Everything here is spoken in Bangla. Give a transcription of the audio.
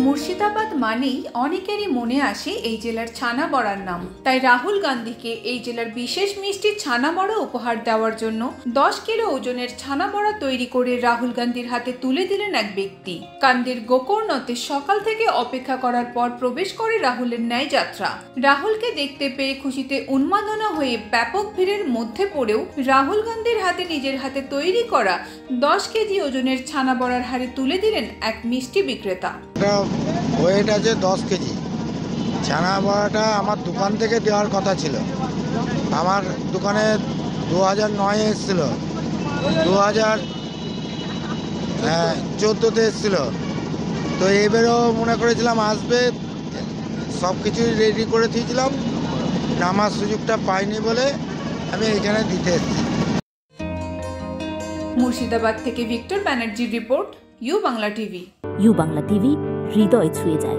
মুর্শিদাবাদ মানেই অনেকেরই মনে আসে এই জেলার ছানা বড়ার নাম। তাই রাহুল গান্ধীকে এই জেলার বিশেষ মিষ্টি ছানা বড়া উপহার দেওয়ার জন্য 10 কিলো ওজনের ছানা বড়া তৈরি করে রাহুল গান্ধীর হাতে তুলে দিলেন এক ব্যক্তি। কান্দির গোকর্ণতে সকাল থেকে অপেক্ষা করার পর প্রবেশ করে রাহুলের ন্যায় যাত্রা। রাহুলকে দেখতে পেয়ে খুশিতে উন্মাদনা হয়ে ব্যাপক ভিড়ের মধ্যে পড়েও রাহুল গান্ধীর হাতে নিজের হাতে তৈরি করা 10 কেজি ওজনের ছানা বড়ার হাড়ি তুলে দিলেন এক মিষ্টি বিক্রেতা। ওয়েট আছে 10 কেজি। ছানা বড়াটা আমার দোকান থেকে দেওয়ার কথা ছিল। আমার দোকানে 2009 এসেছিল, 2014-তে এসেছিল। তো এবারেও মনে করেছিলাম আসবে, সব কিছুই রেডি করে দিয়েছিলাম। নামার সুযোগটা পাইনি বলে আমি এখানে দিতে এসেছি। মুর্শিদাবাদ থেকে ভিক্টর ব্যানার্জির report, U Bangla TV. U Bangla TV হৃদয় ছুঁয়ে যায়।